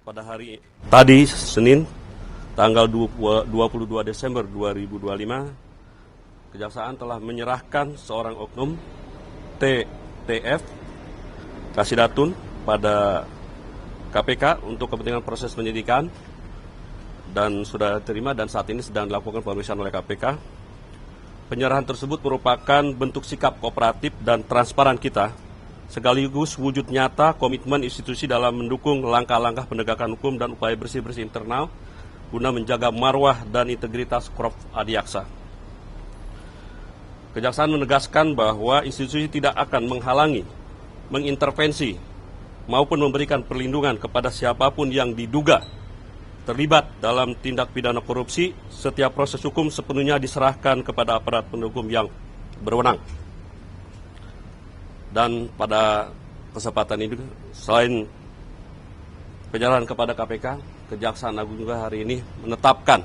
pada hari tadi, Senin, tanggal 22 Desember 2025, Kejaksaan telah menyerahkan seorang oknum TF Kasidatun pada KPK untuk kepentingan proses penyidikan dan sudah diterima dan saat ini sedang dilakukan pemeriksaan oleh KPK. Penyerahan tersebut merupakan bentuk sikap kooperatif dan transparan kita sekaligus wujud nyata komitmen institusi dalam mendukung langkah-langkah penegakan hukum dan upaya bersih-bersih internal guna menjaga marwah dan integritas Korps Adiaksa. Kejaksaan menegaskan bahwa institusi tidak akan menghalangi, mengintervensi, maupun memberikan perlindungan kepada siapapun yang diduga terlibat dalam tindak pidana korupsi. Setiap proses hukum sepenuhnya diserahkan kepada aparat penegak hukum yang berwenang. Dan pada kesempatan ini, selain penyerahan kepada KPK, Kejaksaan Agung juga hari ini menetapkan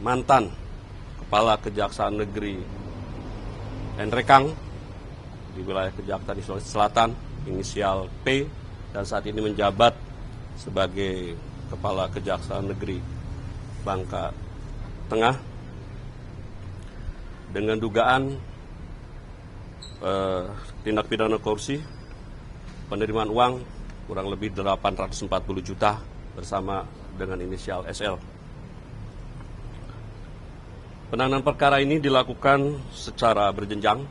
mantan Kepala Kejaksaan Negeri Enrekang di wilayah Kejaksaan di Sulawesi Selatan, inisial P, dan saat ini menjabat sebagai Kepala Kejaksaan Negeri Bangka Tengah dengan dugaan tindak pidana korupsi, penerimaan uang kurang lebih 840 juta bersama dengan inisial SL. Penanganan perkara ini dilakukan secara berjenjang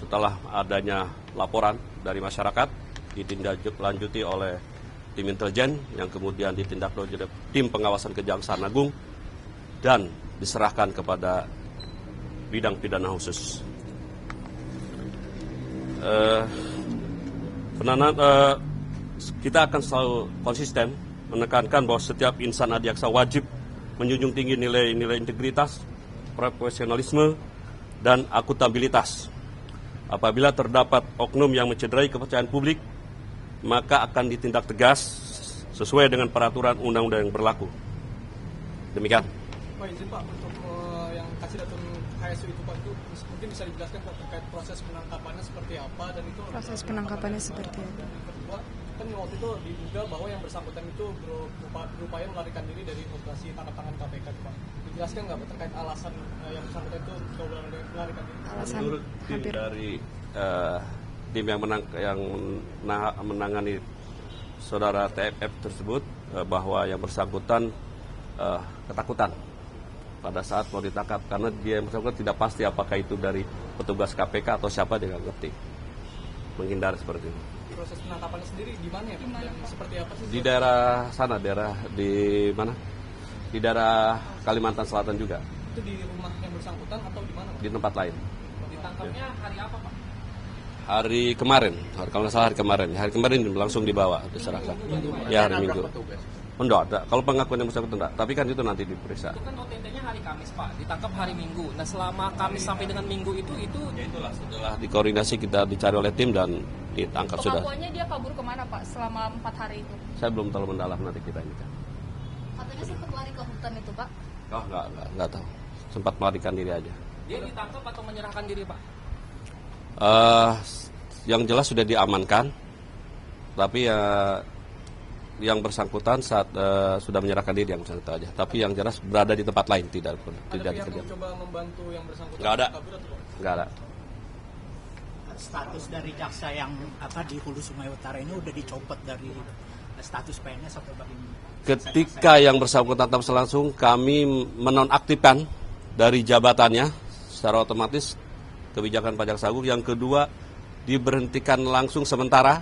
setelah adanya laporan dari masyarakat, ditindaklanjuti oleh tim intelijen yang kemudian ditindaklanjuti oleh tim pengawasan Kejaksaan Agung dan diserahkan kepada bidang pidana khusus. Kita akan selalu konsisten menekankan bahwa setiap insan adiaksa wajib menjunjung tinggi nilai-nilai integritas, profesionalisme, dan akuntabilitas. Apabila terdapat oknum yang mencederai kepercayaan publik, maka akan ditindak tegas sesuai dengan peraturan undang-undang yang berlaku. Demikian. Pak, izin Pak, untuk yang Kasidatun HSU itu Pak, itu mungkin bisa dijelaskan Pak terkait proses penangkapannya seperti apa dan itu proses penangkapannya seperti apa. Dan yang kedua, kan waktu itu diduga bahwa yang bersangkutan itu berupaya melarikan diri dari operasi tangkap tangan KPK Pak. Dijelaskan nggak Pak terkait alasan yang bersangkutan itu melarikan diri? Alasan menurut tim dari tim yang menangani saudara TFF tersebut bahwa yang bersangkutan ketakutan pada saat mau ditangkap karena dia yang bersangkutan tidak pasti apakah itu dari petugas KPK atau siapa, dia nggak ngerti, menghindar seperti itu. Proses penangkapannya sendiri di mana ya Pak? Dan seperti apa sih? Di daerah sana, di mana? Di daerah Kalimantan Selatan juga. Itu di rumah yang bersangkutan atau di mana Pak? Di tempat lain. Ditangkapnya hari apa Pak? Hari kemarin, kalau nggak salah hari kemarin langsung dibawa, diserahkan. Ya, hari Minggu. Enggak ada. Kalau pengakuan yang bersangkutan enggak, tapi kan itu nanti diperiksa. Itu kan OTT-nya hari Kamis Pak, ditangkap hari Minggu. Nah selama Kamis sampai dengan Minggu itu ya itulah setelah dikoordinasi kita dicari oleh tim dan ditangkap sudah. Pengakuannya dia kabur kemana Pak selama 4 hari itu? Saya belum terlalu mendalam, nanti kita ini kan. Katanya sempat lari ke hutan itu Pak. Oh enggak tahu. Sempat melarikan diri aja. dia ditangkap atau menyerahkan diri Pak? Yang jelas sudah diamankan, tapi yang bersangkutan saat sudah menyerahkan diri yang bersangkutan aja. Tapi yang jelas berada di tempat lain, tidak dikerjakan. Coba membantu yang bersangkutan. Nggak ada. Kabur atau Pak? Nggak ada. Status dari jaksa yang di Hulu Sungai Utara ini udah dicopot dari status PNS atau bagaimana? Ketika yang bersangkutan tetap langsung, kami menonaktifkan dari jabatannya secara otomatis kebijakan pajak sagung. Yang kedua, diberhentikan langsung sementara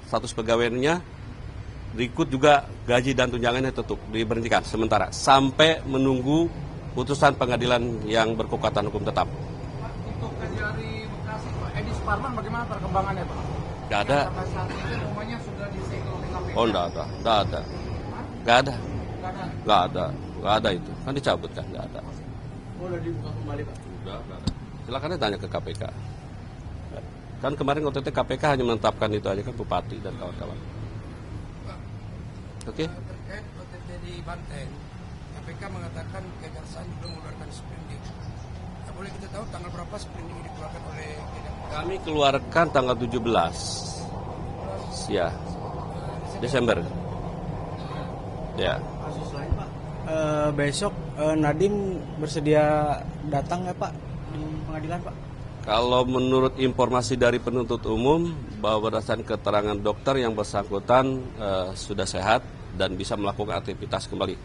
status pegawainya, berikut juga gaji dan tunjangannya tetap diberhentikan sementara sampai menunggu putusan pengadilan yang berkekuatan hukum tetap. Untuk KJRI Bekasi Pak, Edi Suparman bagaimana perkembangannya Pak? Nggak ada. Sampai saat ini semuanya sudah disegel oleh KPK. Oh, nggak ada. Nggak ada itu. Kan dicabut kan, nggak ada. Boleh dibuka kembali Pak? Udah, nggak ada. Silakan tanya ke KPK. Kan kemarin OTT KPK hanya menetapkan itu aja kan, Bupati dan kawan-kawan. Oke? Terkait OTT di Banteng, KPK mengatakan Kejaksaan belum mengeluarkan sprindik. Nah, boleh kita tahu tanggal berapa sprindik dikeluarkan oleh Kejaksaan? Kami keluarkan tanggal 17. ya. Desember. Ya. Kasus lain Pak, besok Nadiem bersedia datang nggak Pak di pengadilan Pak? Kalau menurut informasi dari penuntut umum bahwa berdasarkan keterangan dokter yang bersangkutan sudah sehat dan bisa melakukan aktivitas kembali.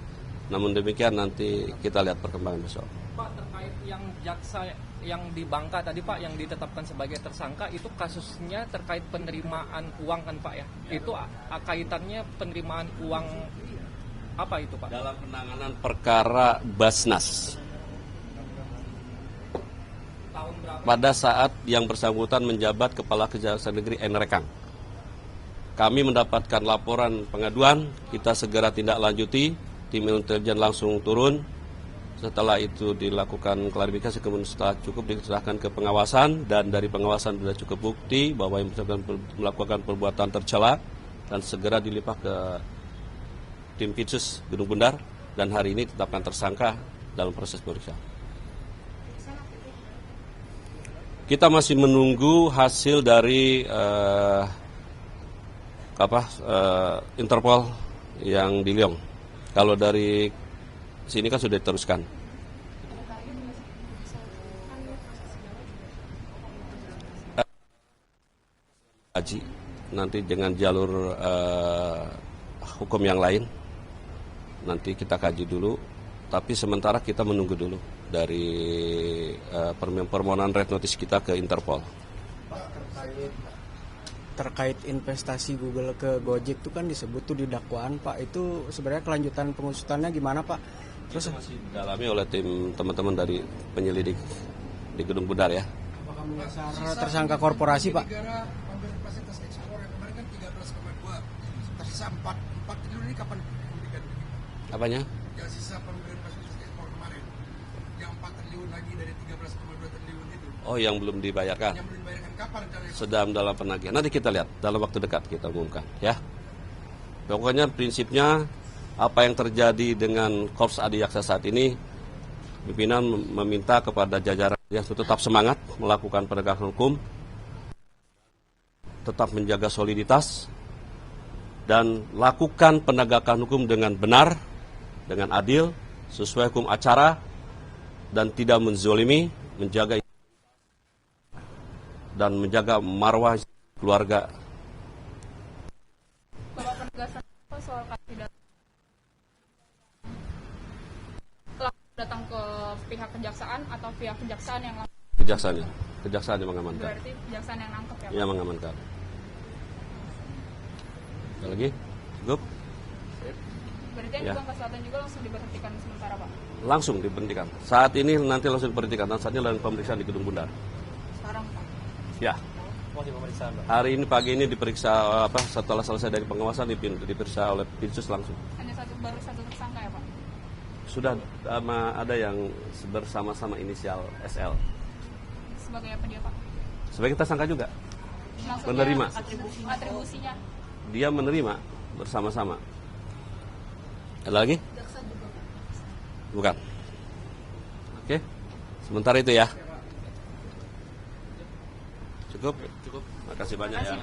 Namun demikian nanti kita lihat perkembangan besok. Pak, terkait yang jaksa yang di Bangka tadi Pak, yang ditetapkan sebagai tersangka, itu kasusnya terkait penerimaan uang kan Pak ya? Itu kaitannya penerimaan uang apa itu Pak? Dalam penanganan perkara Basnas. Tahun berapa? Pada saat yang bersangkutan menjabat Kepala Kejaksaan Negeri Nrekang. Kami mendapatkan laporan pengaduan, kita segera tindak lanjuti, tim intelijen langsung turun. Setelah itu dilakukan klarifikasi, kemudian setelah cukup diserahkan ke pengawasan, dan dari pengawasan sudah cukup bukti bahwa yang bersangkutan melakukan perbuatan tercela dan segera dilimpah ke tim Pitsus Gunung Bundar, dan hari ini ditetapkan tersangka dalam proses pemeriksaan. Kita masih menunggu hasil dari Interpol yang di Lyon. Kalau dari sini kan sudah diteruskan. Haji nanti dengan jalur hukum yang lain nanti kita kaji dulu. Tapi sementara kita menunggu dulu dari permohonan red notice kita ke Interpol. Terkait investasi Google ke Gojek itu kan disebut tuh di dakwaan Pak, itu sebenarnya kelanjutan pengusutannya gimana Pak? Terus masih didalami oleh tim teman-teman dari penyelidik di Gunung Bundar ya. apakah menyasar tersangka korporasi Pak? Negara pemberian fasilitas ekspor yang kemarin kan 13,2, tersisa 4 triliun ini kapan dikembalikan? Apanya? Yang sisa pemberian fasilitas ekspor kemarin, yang 4 triliun lagi dari 13,2 triliun itu. Oh, yang belum dibayarkan. Yang belum dibayarkan kapan rencananya? Sedang dalam penagihan. Nanti kita lihat dalam waktu dekat kita umumkan ya. Pokoknya prinsipnya apa yang terjadi dengan Korps Adiaksa saat ini, pimpinan meminta kepada jajaran yang tetap semangat melakukan penegakan hukum, tetap menjaga soliditas, dan lakukan penegakan hukum dengan benar, dengan adil, sesuai hukum acara, dan tidak menzolimi, menjaga dan menjaga marwah keluarga. Kalau penegasan apa soal kandidat datang ke pihak kejaksaan atau pihak kejaksaan yang Kejaksaan yang mengamankan. berarti kejaksaan yang nangkep ya Pak? Yang mengamankan. Ada lagi? Cukup? Berarti yang Ya. di Bangka Selatan juga langsung diberhentikan sementara Pak? Langsung diberhentikan. Saat ini nanti langsung diberhentikan. Dan saatnya dalam pemeriksaan di Gedung Bundar. Sekarang Pak? Ya. Hari ini pagi ini diperiksa setelah selesai dari pengawasan diperiksa oleh Pitsus langsung. Hanya baru satu tersangka ya Pak? Sudah ada yang bersama-sama inisial SL. Sebagai apa dia Pak? Sebagai tersangka juga. Maksudnya Menerima. atribusinya? Dia menerima bersama-sama. Ada lagi? Bukan. Oke. Sementara itu ya. Cukup? Cukup. Makasih banyak ya.